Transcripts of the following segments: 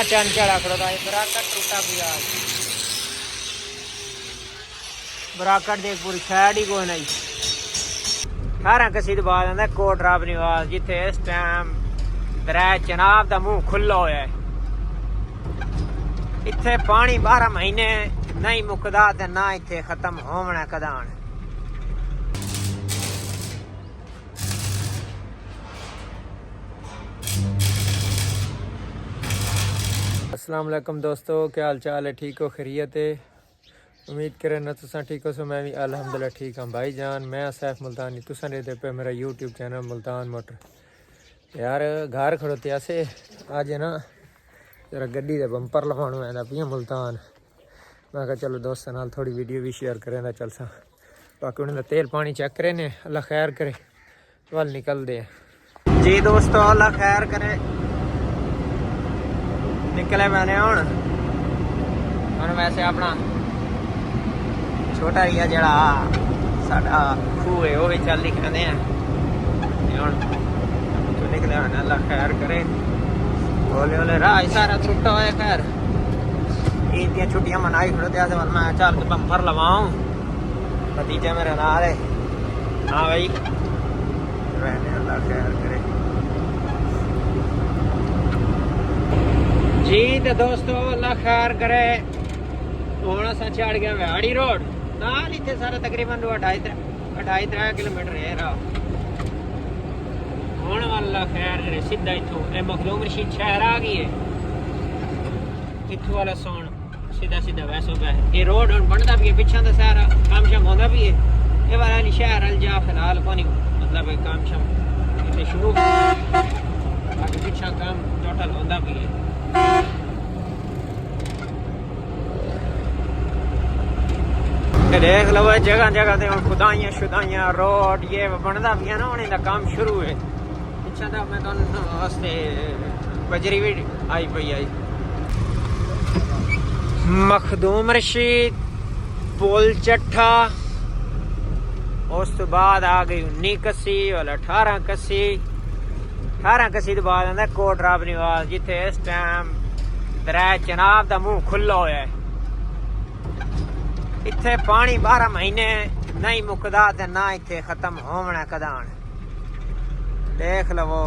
चंद चढ़ा खड़ोता है बराकट टूटा पिया बराकट देख पूरी साइड ही कोई नहीं 18 कसी तो बाद आंदा कोटराब निवास जिथे इस टाइम दरै चनाब दा मुंह खुला होया है। इत्थे पानी 12 महीने नहीं मुकदा ते ना इत्थे खत्म होना कदान। अस्सलाम वालेकुम दोस्तों, क्या हाल चाल है? ठीक हो? खैरियत है? उम्मीद करें ना तुसा ठीक हो। सो मैं भी अल्हम्दुलिल्लाह ठीक हाँ भाई जान। मैं सैफ मुल्तानी, तुसा रहते पे मेरा यूट्यूब चैनल मुल्तान मोटर। यार घर खड़ोते ऐसे आज है ना जरा गड्डी दे बंपर लवाणो है पिया मुल्तान। मैं कहा चलो दोस्तों नाल थोड़ी वीडियो भी शेयर करें दा चल सा। बाकी उन्हें तेल पानी चेक करे ने, अल्लाह खैर करे। वल निकलते हैं जी दोस्तों, अल्लाह खैर करे। निकले मैंने हूँ वैसे अपना छोटा रिया जड़ा साडा खूह है वह भी चल दिखाते हैं हूँ तो निकले मैंने। अल्लाह खैर करे। होले होले राह सारा छुट्टा हुआ खैर ईद दी छुट्टियां मनाई खड़ोते ऐसे वाल मैं चल के बंपर लवाऊँ। भतीजा मेरा नाल है। हाँ भाई रहने, अल्लाह खैर करे जी। तो दोस्तों अल्लाह खैर करे। हूँ असा चढ़ गया व्याड़ी रोड नाल इतने सारे तकरीबन 2.5-3 किलोमीटर है राह। हूँ अल्लाह खैर करे सीधा इतों मखदूम रशीद शहर आ गई है। इतों वाला सोन सीधा सीधा वैसो पे ये रोड हूँ बनता भी है, पिछा तो सारा काम शाम होता भी है। ये वाला शहर अल जा फिलहाल को नहीं मतलब काम शाम इतने शुरू बाकी पिछा काम टोटल होता भी है। देख लो जगह जगह ते खुदाइयां शुदाइयां रोड ये बनता भी है ना उन्हें का काम शुरू है। पिछा तो मैं वास्ते बजरी भी आई पई आई। मखदूम रशीद पुल चट्ठा उस तो बाद आ गई 19 कसी वाला 18 कसी। 18 कसी तो बाद आंदा कोटराब निवास जिथे इस टाइम दरै चनाब दा मुंह खुला होया है। इत्थे पानी 12 महीने नहीं मुकदा ते ना इत्थे खत्म होना कदान। देख लवो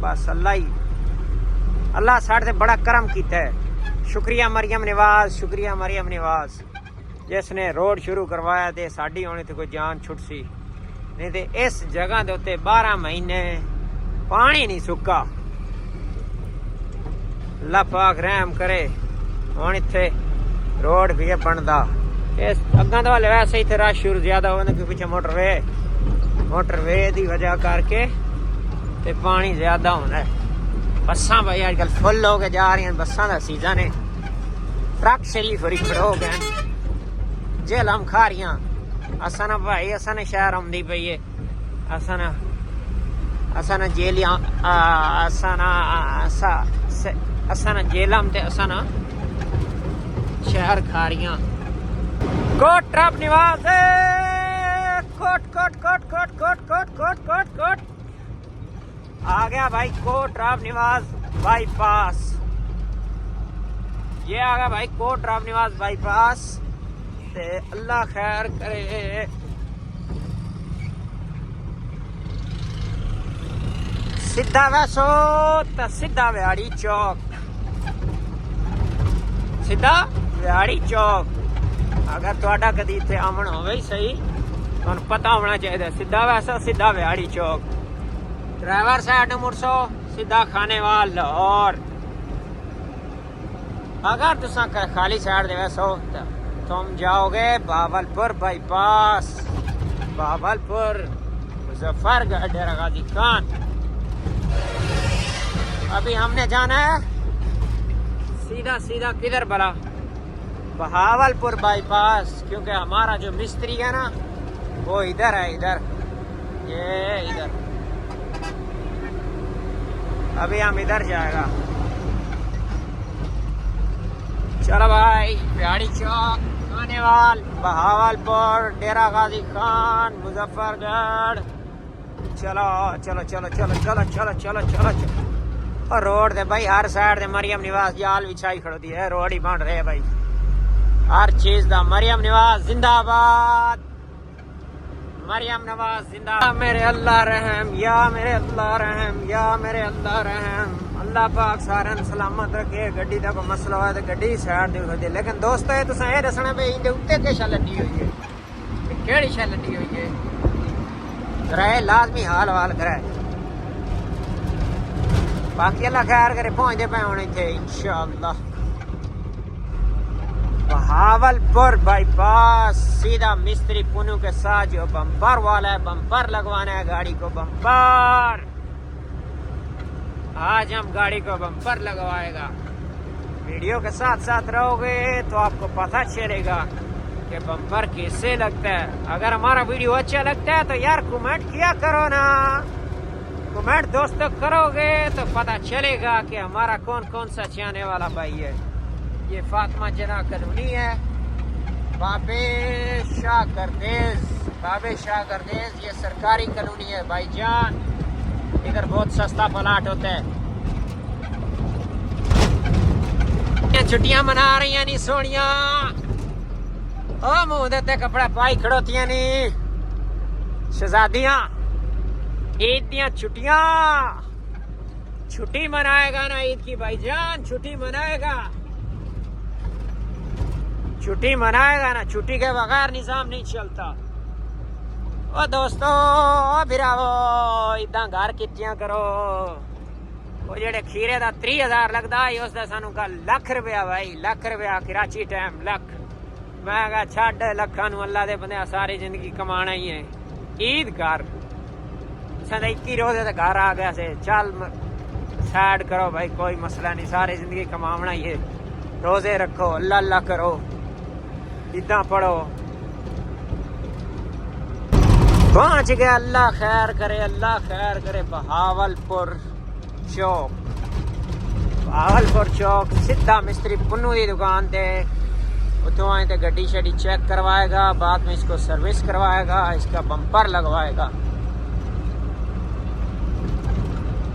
बस अल्लाह साढ़े ते बड़ा करम कीता है। शुक्रिया मरियम निवास, शुक्रिया मरियम निवास जिसने रोड शुरू करवाया ते साड़ी होनी तो कोई जान छुट सी नहीं ते इस जगह दे उत्ते 12 महीने पानी नहीं सुक्का। अल्लाह पाक रहम करे। हुण इत्थे रोड भी है बनदा। इस अग्गां तो वैसे इत्थे रश शुरू ज्यादा होने के पीछे मोटरवे की वजह करके ते पानी ज्यादा होना है। बसा भाई अजकल फुल हो के जा रही हैं, बसा का सीजन है। ट्रक शरीफ होरी खड़ो हो गए जेलम खा रही असा भाई असा ने शहर आँदी पई है। असा जेलियां असा जेलम ते असा शहर खा रही। कोटराब निवास कोट कोट कोट कोट कोट कोट कोट कोट कोट आ गया भाई कोटराब निवास बाईपास। ये आ गया भाई कोटराब निवास बाईपास ते अल्लाह खैर करे। सीधा वैसो तो सीधा व्याड़ी चौक, सीधा व्याड़ी चौक। अगर तुहाडा कदी इत्थे आवन होवे ही सही तुहानू पता होना चाहिए। सीधा वैसा सीधा व्याड़ी चौक। ड्राइवर साइड मुड़सो सीधा खानेवाल लाहौर। अगर तुसा खाली साइड दे वैसो तो तुम जाओगे बावलपुर बाईपास, बावलपुर मुजफ्फरगढ़ डेरा गाजी खान। अभी हमने जाना है सीधा सीधा किधर भला? बहावलपुर बाईपास, क्योंकि हमारा जो मिस्त्री है ना वो इधर है, इधर ये इधर। अभी हम इधर जाएगा। चलो भाई प्याड़ी चौक, खानेवाल, बहावलपुर, डेरा गाजी खान, मुजफ्फरगढ़। चलो चलो चलो चलो चलो चलो चलो चलो चलो और रोड दे भाई हर साइड दे मरियम निवास जाल बिछाई खड़ोती है, रोड ही बन रहे भाई हर चीज दा। मरियम निवास जिंदाबाद, मरियम नवाज जिंदाबाद। मेरे अल्लाह रहम, या मेरे अल्लाह रहम, या मेरे अल्लाह रहम। अल्लाह पाक सारे सलामत रखे। गड्डी का कोई मसला हो तो गड्डी साइड दे। लेकिन दोस्तों ये तुसें ये दसना भी इंदे उत्ते के शा लड्डी हुई है, केड़ी शा लड्डी हुई है, कराए लाजमी हाल वाल कराए। बाकी अल्लाह खैर करे, पहुंचते पे होने थे इंशाअल्लाह। बहावलपुर बाईपास सीधा मिस्त्री पुनू के साथ जो बम्पर वाला है, बम्पर लगवाना है गाड़ी को, बम्पर। आज हम गाड़ी को बम्पर लगवाएगा। वीडियो के साथ साथ रहोगे तो आपको पता चलेगा कि बम्पर कैसे लगता है। अगर हमारा वीडियो अच्छा लगता है तो यार कमेंट किया करो ना, कमेंट दोस्तों करोगे तो पता चलेगा कि हमारा कौन कौन सा चाहने वाला भाई है। ये फातिमा जना कॉलोनी है, बाबे शाह गर्देज, बाबे शाह गर्देज। ये सरकारी कॉलोनी है भाईजान, इधर बहुत सस्ता प्लाट होता है। छुट्टियां मना रही हैं नी सोनिया, ओ मुंह देते कपड़ा पाई खड़ोतियां नी शहजादियां। ईद दियां छुट्टियां, छुट्टी मनाएगा ना ईद की भाईजान, छुट्टी मनाएगा, छुट्टी मनाएगा ना। छुट्टी के बगैर निजाम नहीं चलता। ओ दोस्तों भिरावो इदा घर कितियां करो। वो जेड़े खीरे दा 30,000 लगदा है उसदा सानू का लाख रुपया भाई, लाख रुपया कराची टाइम लाख। मैं कहा छड़ लखा नू अल्लाह दे बंदे सारी जिंदगी कमाना ही है। ईद घर सन 21 रोजे ते घर आ गया से, चल साइड करो भाई, कोई मसला नहीं, सारी जिंदगी कमावना ही है। रोजे रखो, अल्लाह अल्लाह करो, इदा पढ़ो। पहुंच गया, अल्लाह खैर करे, अल्लाह खैर करे। बहावलपुर चौक, बहावलपुर चौक सीधा मिस्त्री पुन्नू की दुकान थे। उतों आए तो गड्डी शड्डी चेक करवाएगा, बाद में इसको सर्विस करवाएगा, इसका बम्पर लगवाएगा।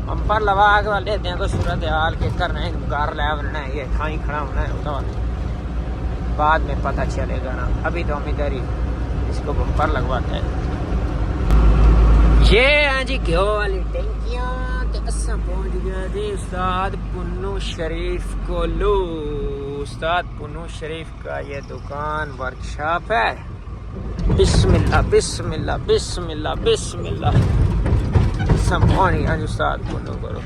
बम्पर लगा के वाले को सूरत हाल के करना है, घर ले बनना है, ये खाई खड़ा होना है, तो बाद में पता चलेगा ना। अभी तो हम इधर ही इसको बम्पर लगवाते हैं। ये हैं जी घ्यो वाली टंकियां। तो असा पहुंच गया जी उस्ताद पुन्नू शरीफ कोलू। उस्ताद पुन्नू शरीफ का ये दुकान वर्कशॉप है। बिस्मिल्लाह बिस्मिल्लाह बिस्मिल्लाह बिस्मिल्लाह। संभानी आज उस्ताद पुन्नू करो,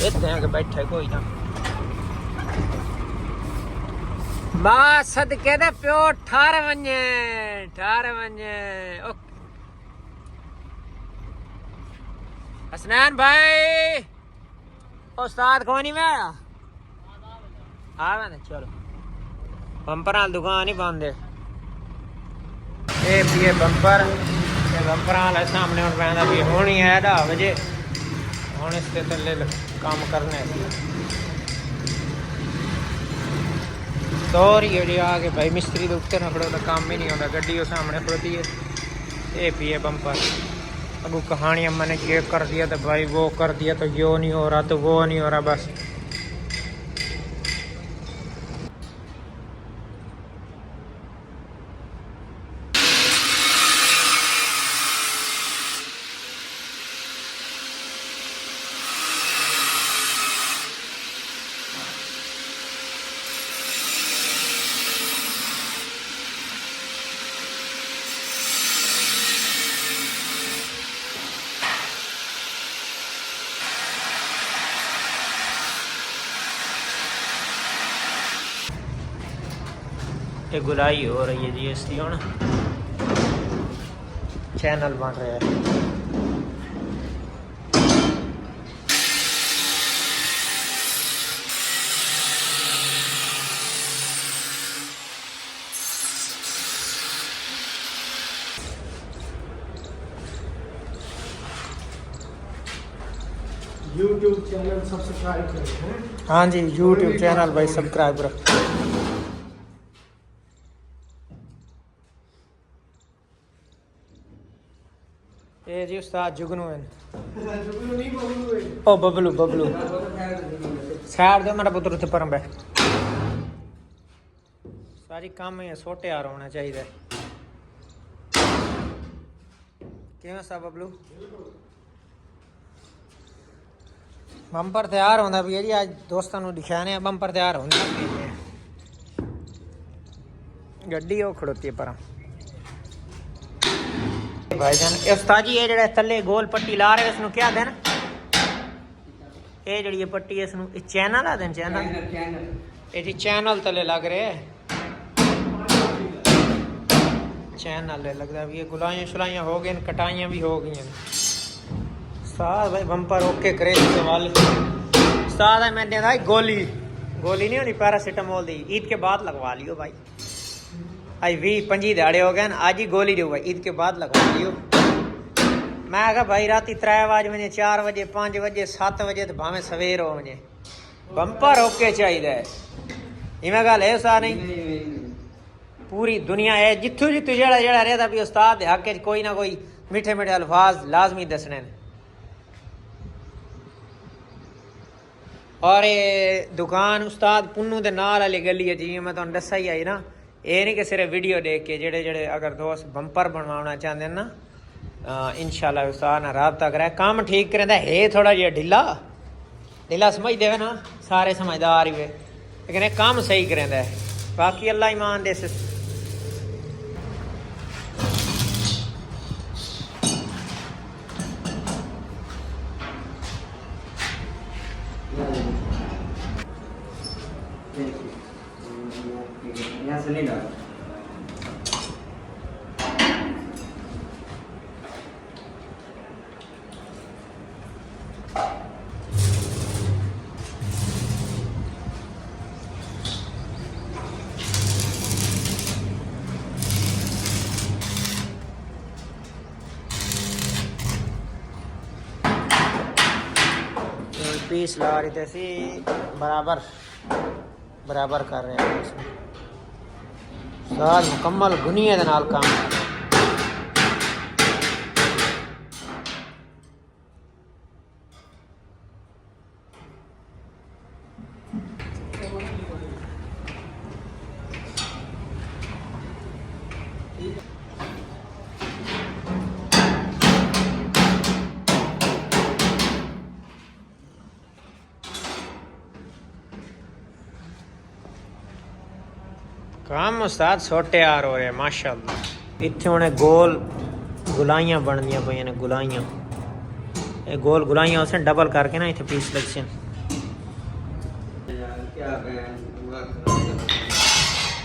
इतने हैं कि बैठे कोई ना। मां सदके दे प्यो ठार वने, ठार वने। हसनैन भाई उस्ताद कौन ही में आया आ चलो बंपर वाल दुकान ही बंद है। ये पिए बंपर, ये बंपर वाले सामने और पैदा भी होनी है 10 बजे। हूँ इसके थले काम करने तो जी आके भाई मिस्त्री के उत्ते ना खड़ो तो काम ही नहीं होता। गड्डी वो सामने खड़ोती है। ये पिए बंपर, अब कहानियाँ मैंने ये कर दिया तो भाई वो कर दिया तो यो नहीं हो रहा तो वो नहीं हो रहा। बस ये गुलाई हो रही है जी इसकी। हूँ चैनल बन रहा है। YouTube चैनल सब्सक्राइब करें। हाँ जी YouTube चैनल भाई सब्सक्राइब रखो। ਇਹ ਜੀ ਉਸਤਾਦ ਜੁਗਨੂ ਹਨ जुगनू नहीं बबलू है। ਉਹ ਬਬਲੂ ਬਬਲੂ ਸਾਈਡ ਦੇ ਮੇਰਾ ਪੁੱਤਰ ਉੱਤੇ ਪਰਮ ਬੈ ਸਾਰੀ ਕੰਮ ਹੀ ਛੋਟੇ ਆ ਹੋਣਾ ਚਾਹੀਦਾ ਕਿਵੇਂ ਸਾ ਬਬਲੂ ਬੰਪਰ ਤਿਆਰ ਹੁੰਦਾ ਵੀ ਜੀ ਅੱਜ ਦੋਸਤਾਂ ਨੂੰ ਦਿਖਾਣੇ ਆ ਬੰਪਰ ਤਿਆਰ ਹੁੰਦਾ ਗੱਡੀ ਉਹ ਖੜੋਤੀ ਹੈ ਪਰਾਂ भाईजान उस्ताद जी ये जेड़ा थल्ले गोल पट्टी ला रहे इसनु क्या देन ये जेड़ी ये पट्टी है इसनु चैनल आ देन चैनल ये जी चैनल थल्ले लग रहे चैनल लगदा भी ये गुलाइयां शुलाइयां हो गई कटाइयां भी हो गई उस्ताद भाई बम्पर ओके करे इसके वाले उस्ताद है मैंने भाई गोली नहीं होनी पैरासीटामोल दी ईद के बाद लगवा लियो भाई आज 20-25 दिहाड़े हो गए आज ही गोली दो भाई ईद के बाद लगवा लियो मैं कहा भाई राती 3 बजे 4 बजे 5 बजे 7 बजे तो भावे सवेर हो वजे बंपर ओके चाहिए इवें गल है उस्ताद नहीं पूरी दुनिया है जिथों जिथों जेड़ा जेड़ा रहता भी उस्ताद हक च कोई ना कोई मीठे मीठे अल्फाज लाजमी दसने और ये दुकान उस्ताद पुन्नू दे नाल वाली गली है जिवें मैं तुहानू दस्सा ही आई ना ये नहीं कि सिर्फ वीडियो देख के जेड़े जेड़े अगर दोस्त बंपर बनवाना चाहते हैं ना इंशाल्लाह उस्ताद नाल राबता करे काम ठीक करेंदा है थोड़ा जिहा ढिला समझदे वे ना सारे समझदार ही वे लेकिन काम सही करेंदा है बाकी अल्लाह ईमान दे यहाँ से नहीं डाल पीस ला रही थे बराबर कर रहे हैं इसमें साल मुकम्मल गुनिया दे नाल काम काम उस्ताद छोटे यार हो रहे माशाअल्लाह इत्थे हुणे गोल गुलाइयां बनदियां पईयां ने गुलाइयां ये गोल गुलाइयां उसे डबल करके ना इत्थे पीस लगसे क्या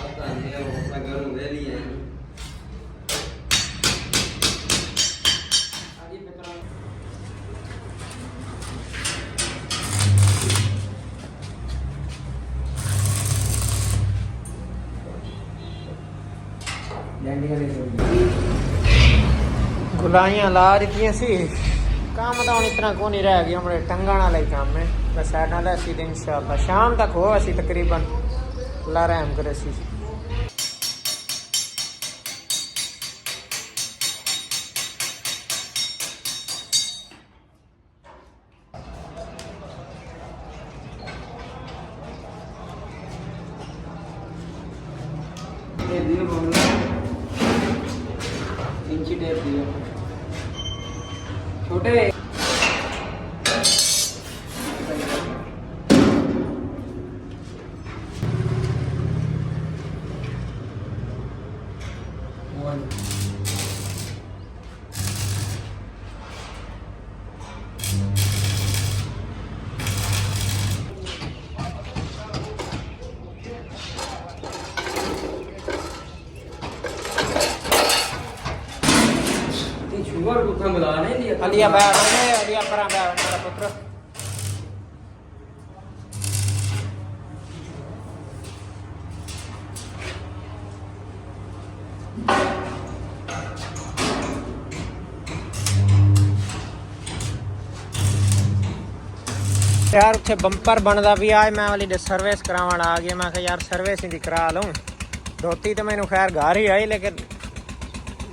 पता नहीं वो घर में वेली है गुलाइयां ला दी सी काम तो हुण इतना को नहीं रह गया हमारे टंगण वाला ही काम है बस साइड वाला सी इंशाअल्लाह शाम तक हो असी तकरीबन अल्लाह रहम करे सी ये दियो बोलना इंची टेप दियो छोटे शुगर को थम ला नहीं दिया अलिया बैठ अलिया परा बैठ मेरा पुत्र यार उत्थे बंपर बनता भी आज मैं वाली सर्विस करावन आ गया मैं यार सर्विस ही करा लूँ धोती तो मैंने खैर घर ही आई लेकिन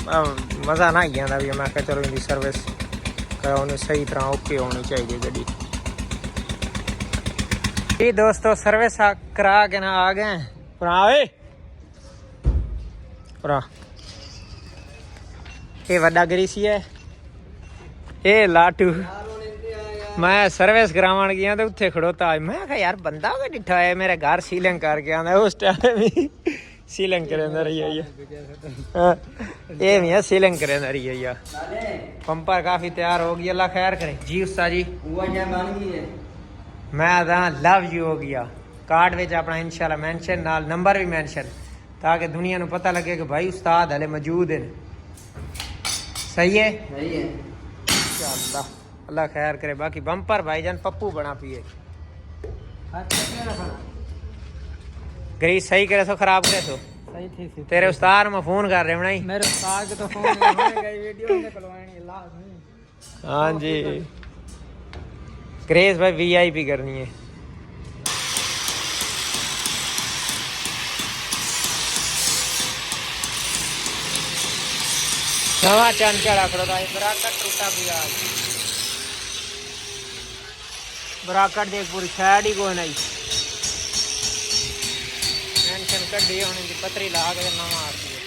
मज़ा ना ही आता भी मैं क्या चलो इनकी सर्विस कराओ सही तरह ओके होनी चाहिए गड्डी। जी दोस्तों सर्विस करा के ना आ गए पुरा पुरा ये वड्डा ग्रीसी है ये लाटू। मैं सर्विस करावन गया तो उत्थे खड़ोता मैं कहा यार बंदा कोई डिठा है मेरे घर सीलिंग करके आंदा उस टाइम ही सीलिंग करे अंदर ही आई ये भी है सीलिंग करे अंदर ही आई। पंपर काफी तैयार हो गया अल्लाह खैर करे जी उस्ताद जी मैं लव यू हो गया कार्ड विच अपना इंशाल्लाह मेंशन नाल नंबर भी मेंशन ताकि दुनिया को पता लगे कि भाई उस्ताद हले मौजूद हैं। सही है इंशाल्लाह अल्लाह खैर करे। बाकी बम्पर भाईजान पप्पू बना पिए ग्रीस सही करे सो खराब करे सो सही थी तेरे उस्ताद में फोन कर रहे बनाई मेरे उस्ताद के तो फोन गई वीडियो निकलवानी लाजमी। हाँ जी ग्रेस भाई वीआईपी करनी है। नवा चंद चढ़ा खड़ो था बराकट टूटा पिया बराकट देख पूरी साइड ही कोई नहीं टेंशन कड्डी होने की पतरी ला के ना मारती है।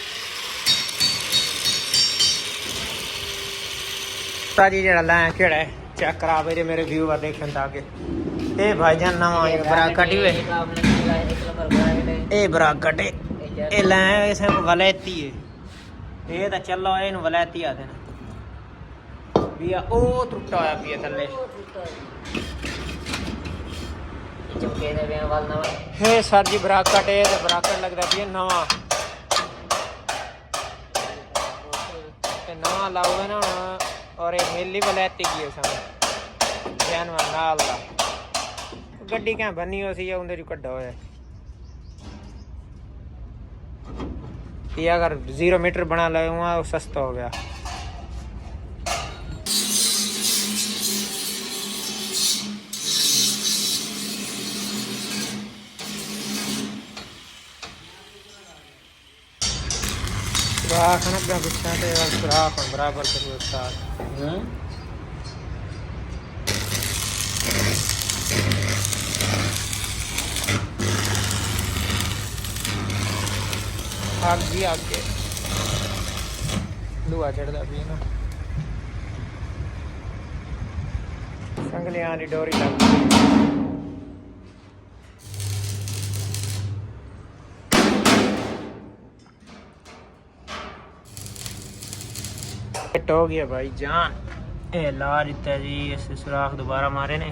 जी जेड़ा लाया केड़ा है चेक करा मेरे मेरे व्यूअर देखन ताकि ए भाईजान नवा ये बराकट ही ए बराकट ए लाया इसे वलैती है ये तो चलो इन वलैती आते ना पिया ओ टूटा होया पिया थल्ले हे सर जी बराकट है बराकट लगता पिया नवा नवा लाओगे ना और ये मिली वलैती की है समय जानवर नाल दा गड्डी क्या बनी हो सी उंदे जो कड्डा होया ये अगर 0 मीटर बना लगे हुआ वो सस्ता हो गया। बराबर आगे आगे दुआ चढ़ता भी ना संगलियां दी डोरी लग फिट हो गया भाई जान ए ला दिता जी इसे सुराख दोबारा मारे ने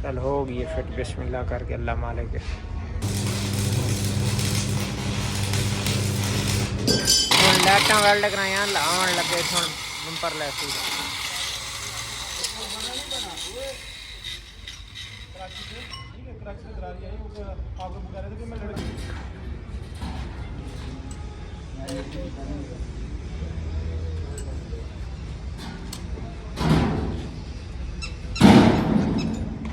चल हो गई फिट बिस्मिल्लाह करके अल्लाह मालिक लाइटा वेल्ड कराया लावन लगे हुण बंपर लैसी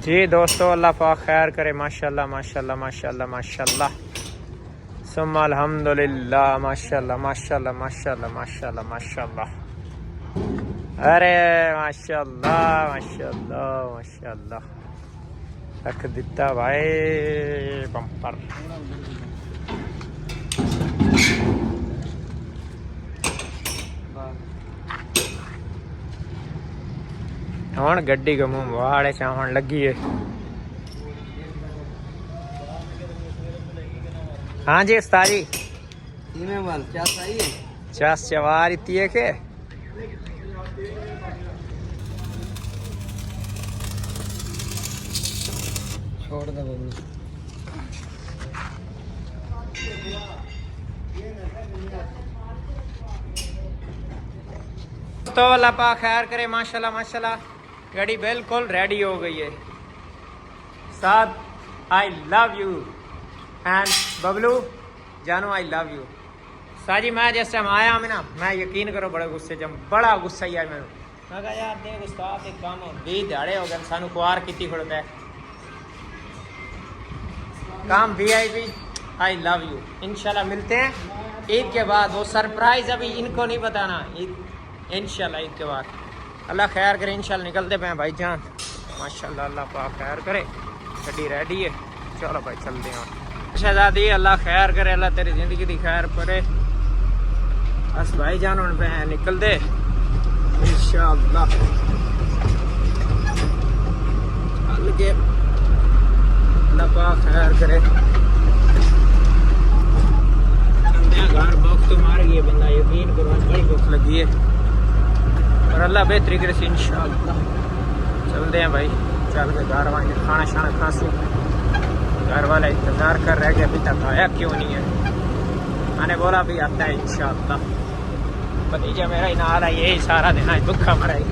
जी दोस्तों अल्लाह पाक खैर करे माशाल्लाह माशाल्लाह माशाल्लाह माशाल्लाह सुम्मा अल्हम्दुलिल्लाह माशाल्लाह माशाल्लाह माशाल्लाह माशाल्लाह माशाल्लाह अरे माशाल्लाह माशाल्लाह माशाल्लाह रख दिता भाई बम्पर हुण गड्डी के मुंह वाड़े चावण लगी है। हाँ जी उस्ताद जी क्या चाहिए चास चवार इतनी है के छोड़ दे बबलू तो अल्लाह पाक खैर करे माशाल्लाह माशाल्लाह गाड़ी बिल्कुल रेडी हो गई है। साथ I love you and Bablu जानो आई लव यू। साजी मैं जिस टाइम आया मैं ना मैं यकीन करो बड़े गुस्से जब बड़ा गुस्सा ही आया मैं कहा यार देख उस्ताद एक काम 20 दिहाड़े हो गए सानू कुआर कितनी खड़ता है काम VIP आई लव यू इंशाल्लाह मिलते हैं ईद के बाद वो सरप्राइज अभी इनको नहीं बताना, इंशाल्लाह ईद के बाद अल्लाह खैर करे। इंशाल्लाह निकलते पे भाई जान, माशाल्लाह अल्लाह पाक खैर करे। गड्डी रेडी है, चलो भाई चलते हैं। शहजादी अल्लाह खैर करे, अल्लाह तेरी जिंदगी की खैर करे। बस भाई जान हम पे निकल दे इंशाल्लाह। अल्लाह पाक खैर करे। घर भूख तो मार गई है बंदा, यकीन करो बड़ी भूख लगी है और अल्लाह बेहतरी करे से इंशाल्लाह। चलते हैं भाई, चल के घर वाले खाना शाना खांसी। घर वाला इंतजार कर रहा है कि अभी तक आया क्यों नहीं है। मैंने बोला भी आता है इंशाल्लाह। भतीजा मेरा ही नाल है, यही सारा दिन आज भूखा मरा है।